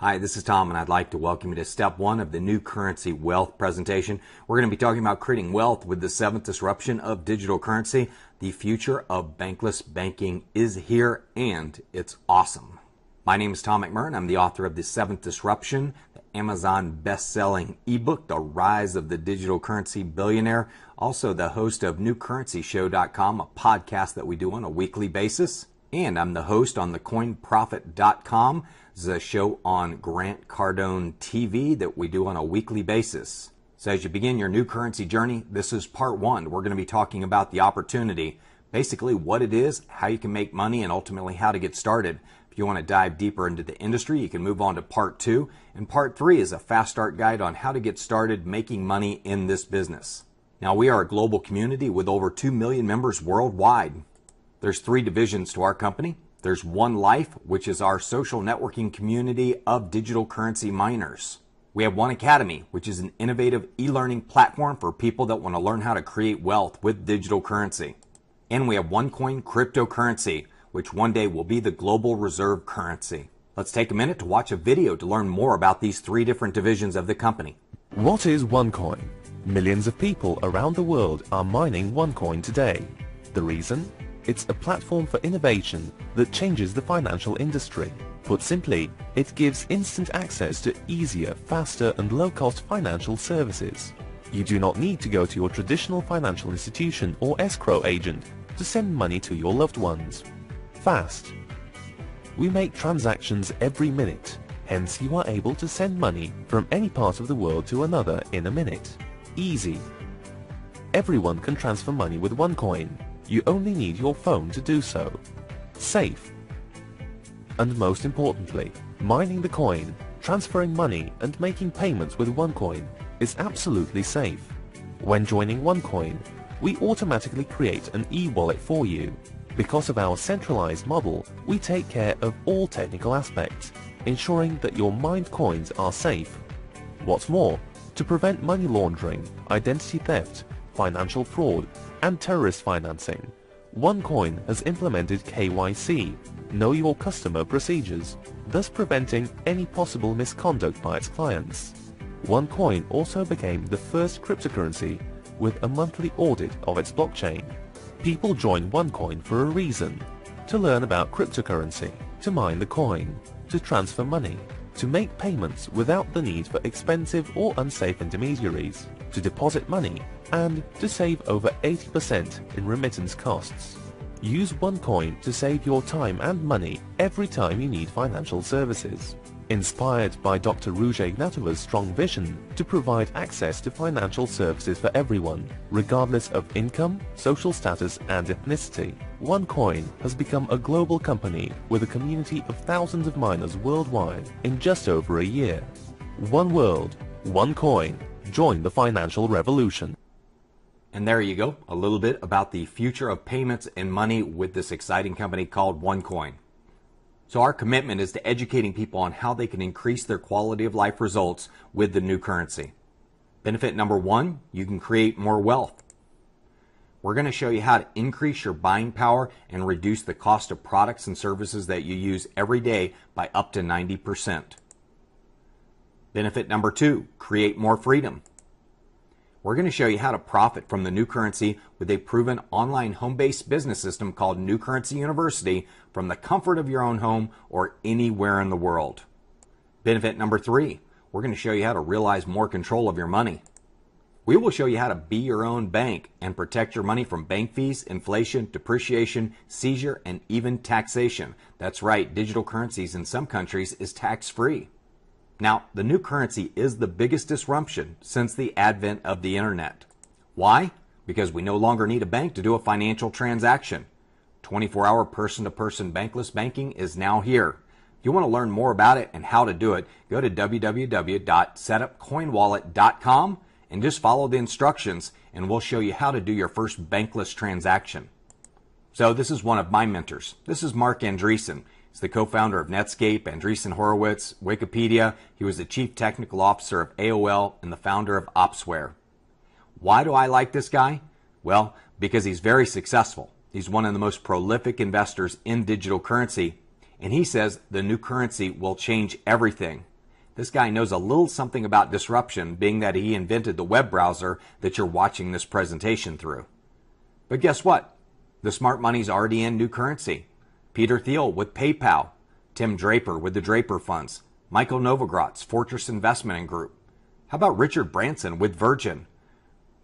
Hi, this is Tom, and I'd like to welcome you to step one of the new currency wealth presentation. We're going to be talking about creating wealth with the seventh disruption of digital currency. The future of bankless banking is here, and it's awesome. My name is Tom McMurrin. I'm the author of The Seventh Disruption, the Amazon best-selling ebook, The Rise of the Digital Currency Billionaire. Also the host of NewCurrencyShow.com, a podcast that we do on a weekly basis. And I'm the host on thecoinprofit.com. This is a show on Grant Cardone TV that we do on a weekly basis. So as you begin your new currency journey, this is part one. We're going to be talking about the opportunity, basically what it is, how you can make money, and ultimately how to get started. If you want to dive deeper into the industry, you can move on to part two. And part three is a fast start guide on how to get started making money in this business. Now, we are a global community with over 2 million members worldwide. There's three divisions to our company. There's Onelife, which is our social networking community of digital currency miners. We have One Academy, which is an innovative e-learning platform for people that want to learn how to create wealth with digital currency. And we have Onecoin cryptocurrency, which one day will be the global reserve currency. Let's take a minute to watch a video to learn more about these three different divisions of the company. What is Onecoin? Millions of people around the world are mining Onecoin today. The reason? It's a platform for innovation that changes the financial industry. Put simply, it gives instant access to easier, faster and low-cost financial services. You do not need to go to your traditional financial institution or escrow agent to send money to your loved ones. Fast. We make transactions every minute, hence you are able to send money from any part of the world to another in a minute. Easy. Everyone can transfer money with Onecoin. You only need your phone to do so. Safe. And most importantly, mining the coin, transferring money and making payments with Onecoin is absolutely safe. When joining Onecoin, we automatically create an e-wallet for you. Because of our centralized model, we take care of all technical aspects, ensuring that your mined coins are safe. What's more, to prevent money laundering, identity theft, financial fraud, and terrorist financing, Onecoin has implemented KYC, Know Your Customer procedures, thus preventing any possible misconduct by its clients. Onecoin also became the first cryptocurrency with a monthly audit of its blockchain. People join Onecoin for a reason: to learn about cryptocurrency, to mine the coin, to transfer money, to make payments without the need for expensive or unsafe intermediaries, to deposit money, and to save over 80% in remittance costs. Use Onecoin to save your time and money every time you need financial services. Inspired by Dr. Ruja Ignatova's strong vision to provide access to financial services for everyone, regardless of income, social status, and ethnicity, Onecoin has become a global company with a community of thousands of miners worldwide in just over a year. One world, one coin. Join the financial revolution. And there you go, a little bit about the future of payments and money with this exciting company called Onecoin. So our commitment is to educating people on how they can increase their quality of life results with the new currency. Benefit number one, you can create more wealth. We're going to show you how to increase your buying power and reduce the cost of products and services that you use every day by up to 90%. Benefit number two, create more freedom. We're going to show you how to profit from the new currency with a proven online home-based business system called New Currency University from the comfort of your own home or anywhere in the world. Benefit number three, we're going to show you how to realize more control of your money. We will show you how to be your own bank and protect your money from bank fees, inflation, depreciation, seizure, and even taxation. That's right, digital currencies in some countries is tax-free. Now, the new currency is the biggest disruption since the advent of the internet. Why? Because we no longer need a bank to do a financial transaction. 24-hour person-to-person bankless banking is now here. If you want to learn more about it and how to do it, go to www.setupcoinwallet.com and just follow the instructions and we'll show you how to do your first bankless transaction. So this is one of my mentors. This is Mark Andreessen. He's the co-founder of Netscape, Andreessen Horowitz, Wikipedia. He was the chief technical officer of AOL and the founder of Opsware. Why do I like this guy? Well, because he's very successful. He's one of the most prolific investors in digital currency, and he says the new currency will change everything. This guy knows a little something about disruption, being that he invented the web browser that you're watching this presentation through. But guess what? The smart money's already in new currency. Peter Thiel with PayPal, Tim Draper with the Draper Funds, Michael Novogratz, Fortress Investment Group. How about Richard Branson with Virgin?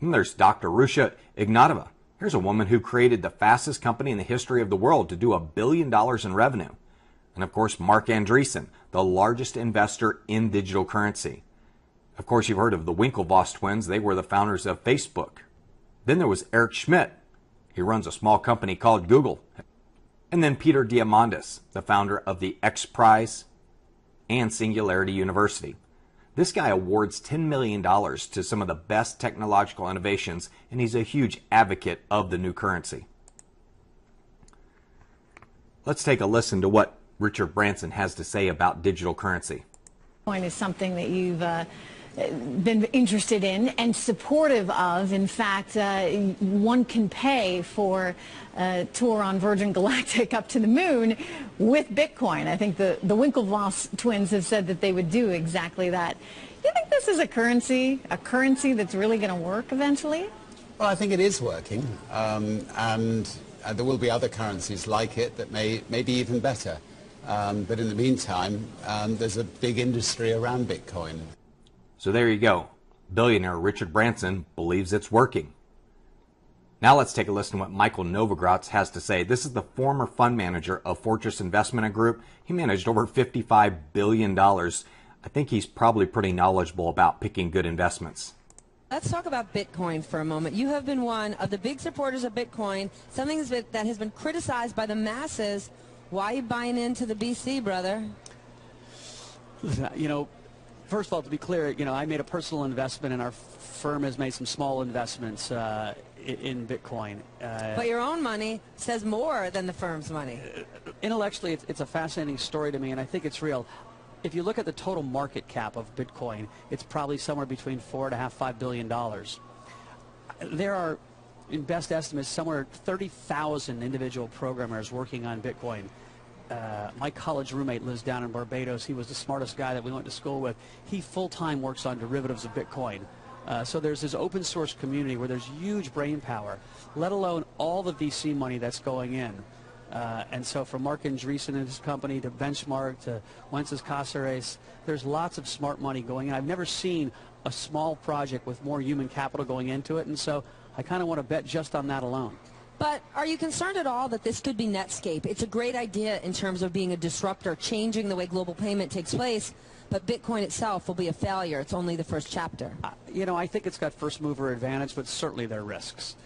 And there's Dr. Rusha Ignatova. Here's a woman who created the fastest company in the history of the world to do $1 billion in revenue. And of course, Mark Andreessen, the largest investor in digital currency. Of course, you've heard of the Winklevoss twins. They were the founders of Facebook. Then there was Eric Schmidt. He runs a small company called Google. And then Peter Diamandis, the founder of the X Prize and Singularity University. This guy awards $10 million to some of the best technological innovations, and he's a huge advocate of the new currency. Let's take a listen to what Richard Branson has to say about digital currency. Bitcoin is something that you've been interested in and supportive of. In fact, one can pay for a tour on Virgin Galactic up to the moon with Bitcoin. I think the Winklevoss twins have said that they would do exactly that. Do you think this is a currency that's really going to work eventually? Well, I think it is working, and there will be other currencies like it that may be even better. But in the meantime, there's a big industry around Bitcoin. So there you go. Billionaire Richard Branson believes it's working. Now let's take a listen to what Michael Novogratz has to say. This is the former fund manager of Fortress Investment Group. He managed over $55 billion. I think he's probably pretty knowledgeable about picking good investments. Let's talk about Bitcoin for a moment. You have been one of the big supporters of Bitcoin, something that has been criticized by the masses. Why are you buying into the BC, brother? You know, first of all, to be clear, you know, I made a personal investment, and our firm has made some small investments in Bitcoin. But your own money says more than the firm's money. Intellectually, it's a fascinating story to me, and I think it's real. If you look at the total market cap of Bitcoin, it's probably somewhere between $4.5–5 billion. There are, in best estimates, somewhere 30,000 individual programmers working on Bitcoin. My college roommate lives down in Barbados. He was the smartest guy that we went to school with. He full-time works on derivatives of Bitcoin. So there's this open source community where there's huge brain power, let alone all the VC money that's going in. And so from Mark Andreessen and his company to Benchmark to Wences Caceres, there's lots of smart money going in. I've never seen a small project with more human capital going into it, and so I kind of want to bet just on that alone. But are you concerned at all that this could be Netscape? It's a great idea in terms of being a disruptor, changing the way global payment takes place, but Bitcoin itself will be a failure. It's only the first chapter. You know, I think it's got first mover advantage, but certainly there are risks.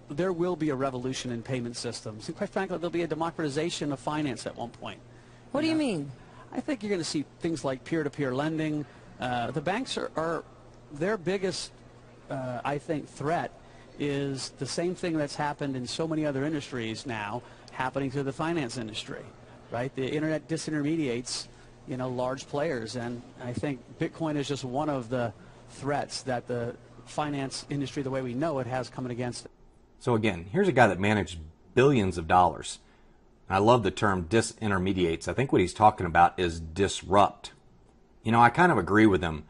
There will be a revolution in payment systems. And quite frankly, there'll be a democratization of finance at one point. What do you mean? I think you're going to see things like peer-to-peer lending. The banks are their biggest, I think, threat is the same thing that's happened in so many other industries now happening to the finance industry, right? The internet disintermediates, you know, large players, and I think Bitcoin is just one of the threats that the finance industry, the way we know it, has coming against it. So again, here's a guy that managed billions of dollars. I love the term disintermediates. I think what he's talking about is disrupt. You know, I kind of agree with him.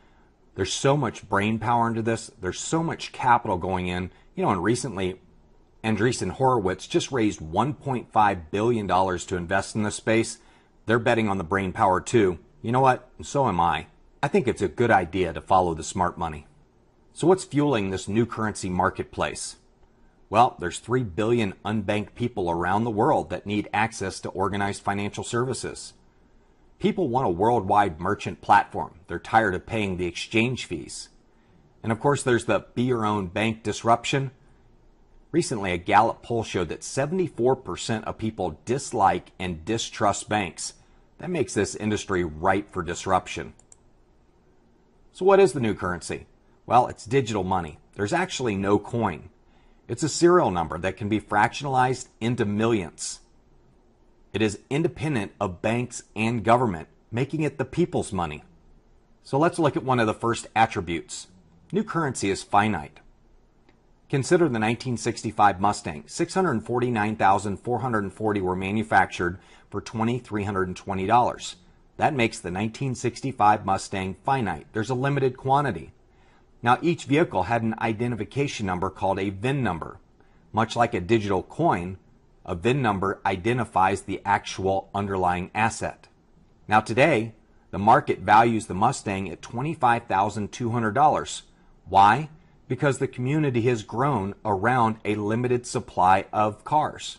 There's so much brain power into this. There's so much capital going in. You know, and recently, Andreessen Horowitz just raised $1.5 billion to invest in this space. They're betting on the brain power too. You know what? So am I. I think it's a good idea to follow the smart money. So what's fueling this new currency marketplace? Well, there's 3 billion unbanked people around the world that need access to organized financial services. People want a worldwide merchant platform. They're tired of paying the exchange fees. And of course, there's the be your own bank disruption. Recently, a Gallup poll showed that 74% of people dislike and distrust banks. That makes this industry ripe for disruption. So what is the new currency? Well, it's digital money. There's actually no coin. It's a serial number that can be fractionalized into millions. It is independent of banks and government, making it the people's money. So let's look at one of the first attributes. New currency is finite. Consider the 1965 Mustang. 649,440 were manufactured for $2,320. That makes the 1965 Mustang finite. There's a limited quantity. Now, each vehicle had an identification number called a VIN number. Much like a digital coin, a VIN number identifies the actual underlying asset. Now today, the market values the Mustang at $25,200. Why? Because the community has grown around a limited supply of cars.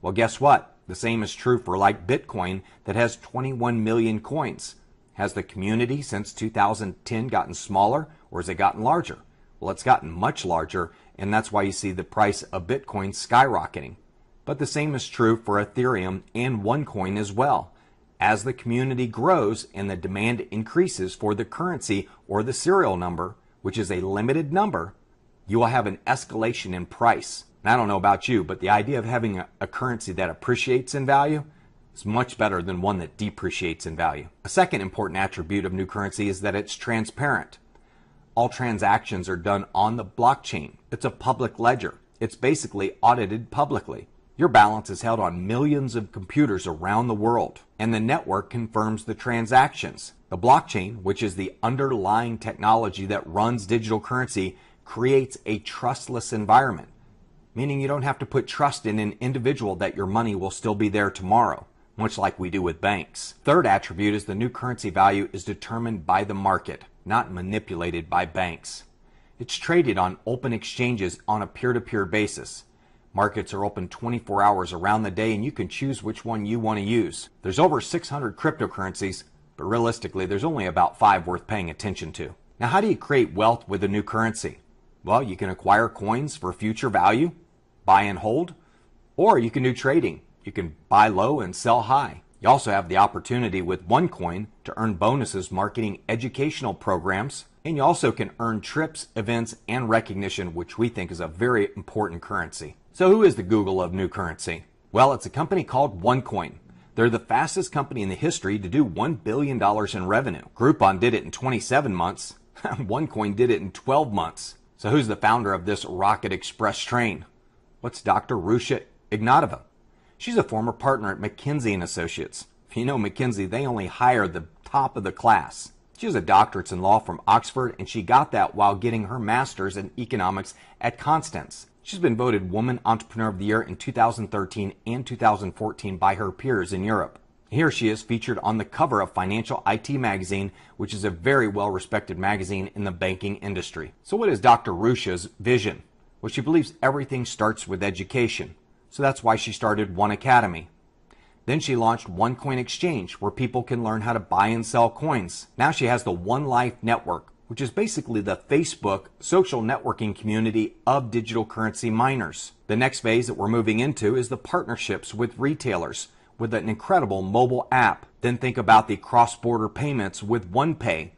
Well, guess what? The same is true for like Bitcoin that has 21 million coins. Has the community since 2010 gotten smaller or has it gotten larger? Well, it's gotten much larger, and that's why you see the price of Bitcoin skyrocketing. But the same is true for Ethereum and Onecoin as well. As the community grows and the demand increases for the currency or the serial number, which is a limited number, you will have an escalation in price. And I don't know about you, but the idea of having a currency that appreciates in value is much better than one that depreciates in value. A second important attribute of new currency is that it's transparent. All transactions are done on the blockchain. It's a public ledger. It's basically audited publicly. Your balance is held on millions of computers around the world, and the network confirms the transactions. The blockchain, which is the underlying technology that runs digital currency, creates a trustless environment, meaning you don't have to put trust in an individual that your money will still be there tomorrow, much like we do with banks. Third attribute is the new currency value is determined by the market, not manipulated by banks. It's traded on open exchanges on a peer-to-peer basis. Markets are open 24 hours around the day, and you can choose which one you want to use. There's over 600 cryptocurrencies, but realistically, there's only about 5 worth paying attention to. Now, how do you create wealth with a new currency? Well, you can acquire coins for future value, buy and hold, or you can do trading. You can buy low and sell high. You also have the opportunity with Onecoin to earn bonuses marketing educational programs, and you also can earn trips, events, and recognition, which we think is a very important currency. So who is the Google of new currency? Well, it's a company called Onecoin. They're the fastest company in the history to do $1 billion in revenue. Groupon did it in 27 months. Onecoin did it in 12 months. So who's the founder of this rocket express train? What's Dr. Rusha Ignatova? She's a former partner at McKinsey & Associates. If you know McKinsey, they only hire the top of the class. She has a doctorate in law from Oxford, and she got that while getting her master's in economics at Constance. She's been voted Woman Entrepreneur of the Year in 2013 and 2014 by her peers in Europe. Here she is featured on the cover of Financial IT Magazine, which is a very well-respected magazine in the banking industry. So what is Dr. Rusha's vision? Well, she believes everything starts with education. So that's why she started One Academy. Then she launched Onecoin Exchange, where people can learn how to buy and sell coins. Now she has the Onelife network, which is basically the Facebook social networking community of digital currency miners. The next phase that we're moving into is the partnerships with retailers with an incredible mobile app. Then think about the cross-border payments with OnePay,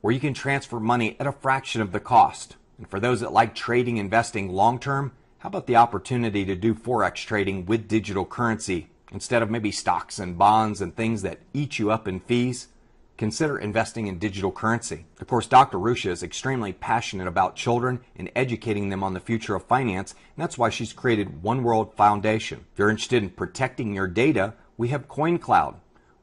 where you can transfer money at a fraction of the cost. And for those that like trading, investing long-term, how about the opportunity to do Forex trading with digital currency? Instead of maybe stocks and bonds and things that eat you up in fees, consider investing in digital currency. Of course, Dr. Rusha is extremely passionate about children and educating them on the future of finance, and that's why she's created One World Foundation. If you're interested in protecting your data, we have CoinCloud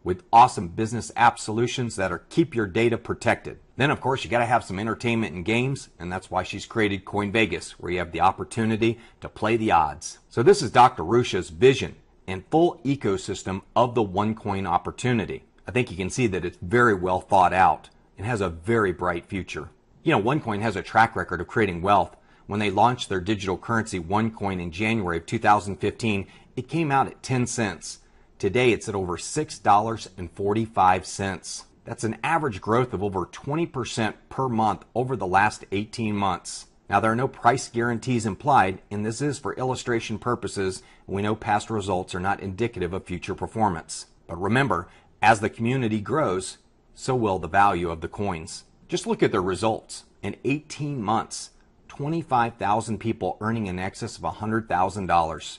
with awesome business app solutions that keep your data protected. Then, of course, you got to have some entertainment and games, and that's why she's created Coin Vegas, where you have the opportunity to play the odds. So this is Dr. Rusha's vision and full ecosystem of the Onecoin opportunity. I think you can see that it's very well thought out and has a very bright future. You know, Onecoin has a track record of creating wealth. When they launched their digital currency Onecoin in January of 2015, it came out at 10 cents. Today it's at over $6.45. That's an average growth of over 20% per month over the last 18 months. Now, there are no price guarantees implied, and this is for illustration purposes. We know past results are not indicative of future performance. But remember, as the community grows, so will the value of the coins. Just look at their results. In 18 months, 25,000 people earning in excess of $100,000,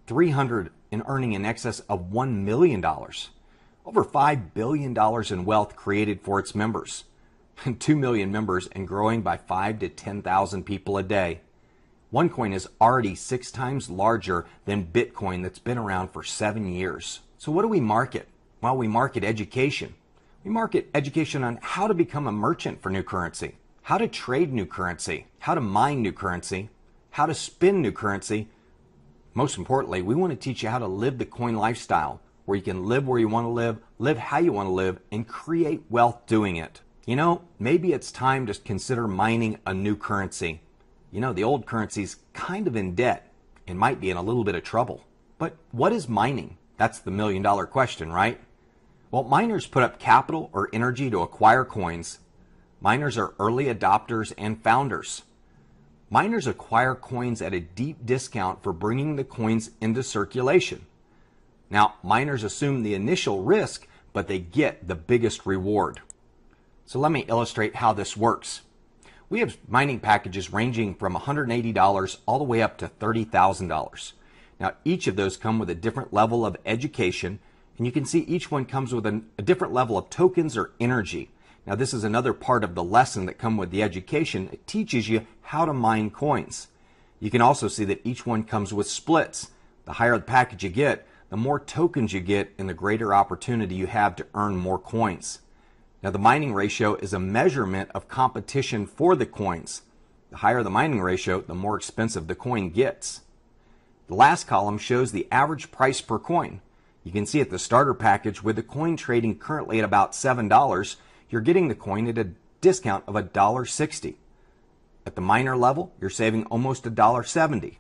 300 in earning in excess of $1 million, over $5 billion in wealth created for its members, and 2 million members and growing by 5,000 to 10,000 people a day. Onecoin is already 6 times larger than Bitcoin that's been around for 7 years. So what do we market? Well, we market education. We market education on how to become a merchant for new currency, how to trade new currency, how to mine new currency, how to spin new currency. Most importantly, we want to teach you how to live the coin lifestyle, where you can live where you want to live how you want to live, and create wealth doing it. You know, maybe it's time to consider mining a new currency. You know, the old currency's kind of in debt and might be in a little bit of trouble. But what is mining? That's the million-dollar question, right? Well, miners put up capital or energy to acquire coins. Miners are early adopters and founders. Miners acquire coins at a deep discount for bringing the coins into circulation. Now, miners assume the initial risk, but they get the biggest reward. So let me illustrate how this works. We have mining packages ranging from $180 all the way up to $30,000. Now, each of those come with a different level of education, and you can see each one comes with a different level of tokens or energy. Now, this is another part of the lesson that comes with the education. It teaches you how to mine coins. You can also see that each one comes with splits. The higher the package you get, the more tokens you get and the greater opportunity you have to earn more coins. Now, the mining ratio is a measurement of competition for the coins. The higher the mining ratio, the more expensive the coin gets. The last column shows the average price per coin. You can see at the starter package, with the coin trading currently at about $7, you're getting the coin at a discount of $1.60. At the miner level, you're saving almost $1.70.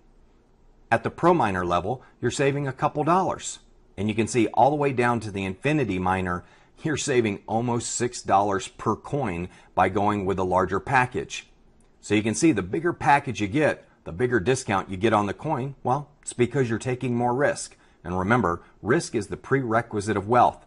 At the pro miner level, you're saving a couple dollars. And you can see all the way down to the infinity miner, you're saving almost $6 per coin by going with a larger package. So you can see the bigger package you get, the bigger discount you get on the coin. Well, it's because you're taking more risk. And remember, risk is the prerequisite of wealth.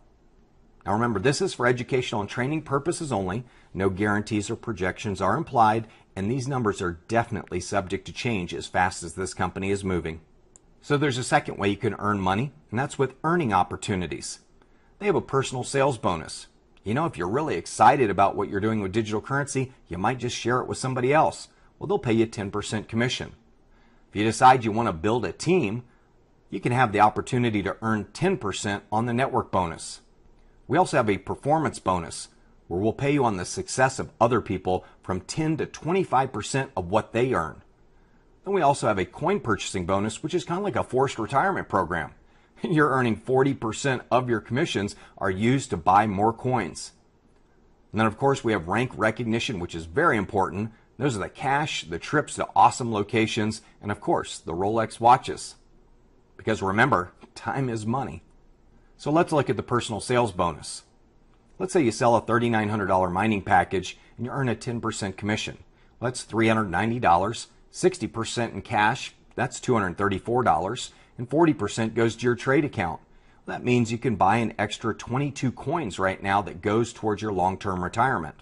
Now remember, this is for educational and training purposes only. No guarantees or projections are implied, and these numbers are definitely subject to change as fast as this company is moving. So there's a second way you can earn money, and that's with earning opportunities. They have a personal sales bonus. You know, if you're really excited about what you're doing with digital currency, you might just share it with somebody else. Well, they'll pay you 10% commission. If you decide you want to build a team, you can have the opportunity to earn 10% on the network bonus. We also have a performance bonus, where we'll pay you on the success of other people from 10 to 25% of what they earn. Then we also have a coin purchasing bonus, which is kind of like a forced retirement program. You're earning 40% of your commissions are used to buy more coins. And then, of course, we have rank recognition, which is very important. Those are the cash, the trips to awesome locations, and of course, the Rolex watches. Because remember, time is money. So let's look at the personal sales bonus. Let's say you sell a $3,900 mining package and you earn a 10% commission. Well, that's $390, 60% in cash, that's $234, and 40% goes to your trade account. Well, that means you can buy an extra 22 coins right now that goes towards your long-term retirement.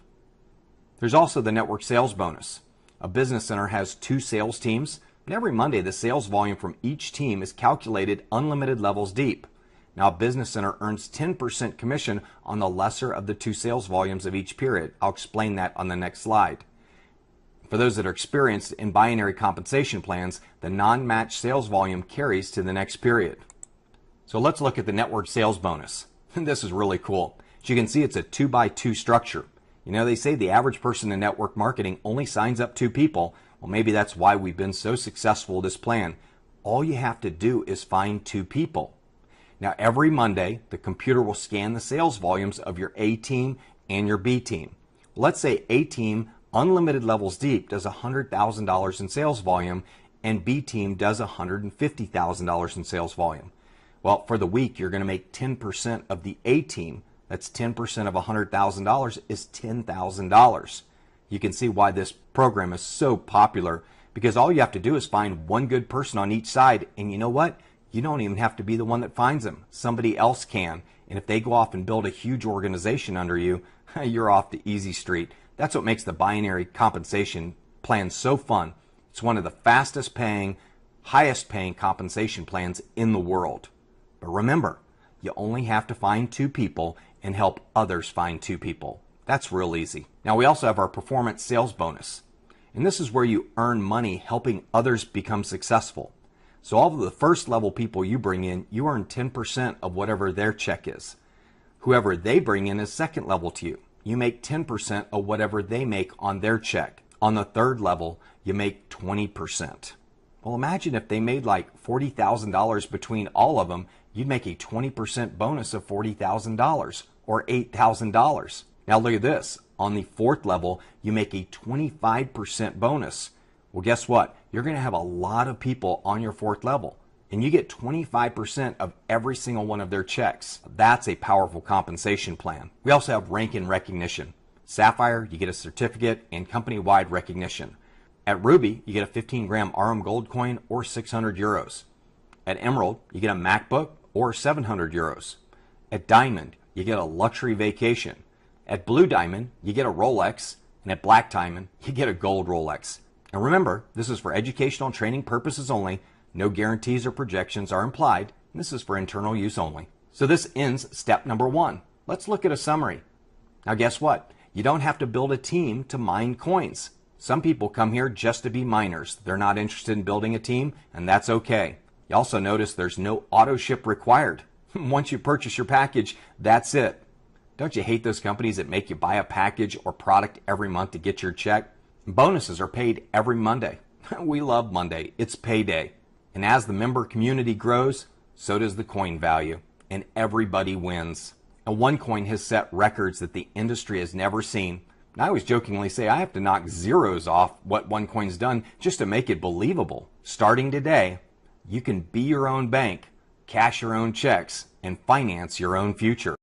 There's also the network sales bonus. A business center has 2 sales teams, and every Monday the sales volume from each team is calculated unlimited levels deep. Now, a business center earns 10% commission on the lesser of the 2 sales volumes of each period. I'll explain that on the next slide. For those that are experienced in binary compensation plans, the non-matched sales volume carries to the next period. So let's look at the network sales bonus. This is really cool. As you can see, it's a 2x2 structure. You know, they say the average person in network marketing only signs up 2 people. Well, maybe that's why we've been so successful with this plan. All you have to do is find 2 people. Now, every Monday, the computer will scan the sales volumes of your A team and your B team. Let's say A team, unlimited levels deep, does $100,000 in sales volume, and B team does $150,000 in sales volume. Well, for the week, you're going to make 10% of the A team. That's 10% of $100,000 is $10,000. You can see why this program is so popular, because all you have to do is find 1 good person on each side, and you know what? You don't even have to be the one that finds them. Somebody else can. And if they go off and build a huge organization under you, you're off to easy street. That's what makes the binary compensation plan so fun. It's one of the fastest paying, highest paying compensation plans in the world. But remember, you only have to find 2 people and help others find 2 people. That's real easy. Now, we also have our performance sales bonus. And this is where you earn money helping others become successful. So all of the first level people you bring in, you earn 10% of whatever their check is. Whoever they bring in is second level to you. You make 10% of whatever they make on their check. On the third level, you make 20%. Well, imagine if they made like $40,000 between all of them, you'd make a 20% bonus of $40,000 or $8,000. Now look at this. On the fourth level, you make a 25% bonus. Well, guess what? You're going to have a lot of people on your fourth level, and you get 25% of every single one of their checks. That's a powerful compensation plan. We also have rank and recognition. Sapphire, you get a certificate and company-wide recognition. At Ruby, you get a 15-gram RM gold coin or 600 euros. At Emerald, you get a MacBook or 700 euros. At Diamond, you get a luxury vacation. At Blue Diamond, you get a Rolex, and at Black Diamond, you get a gold Rolex. And remember, this is for educational and training purposes only. No guarantees or projections are implied, and this is for internal use only. So this ends step number 1. Let's look at a summary. Now guess what? You don't have to build a team to mine coins. Some people come here just to be miners. They're not interested in building a team, and that's okay. You also notice there's no auto ship required. Once you purchase your package, that's it. Don't you hate those companies that make you buy a package or product every month to get your check? Bonuses are paid every Monday. We love Monday. It's payday. And as the member community grows, so does the coin value. And everybody wins. And Onecoin has set records that the industry has never seen. And I always jokingly say I have to knock zeros off what Onecoin's done just to make it believable. Starting today, you can be your own bank, cash your own checks, and finance your own future.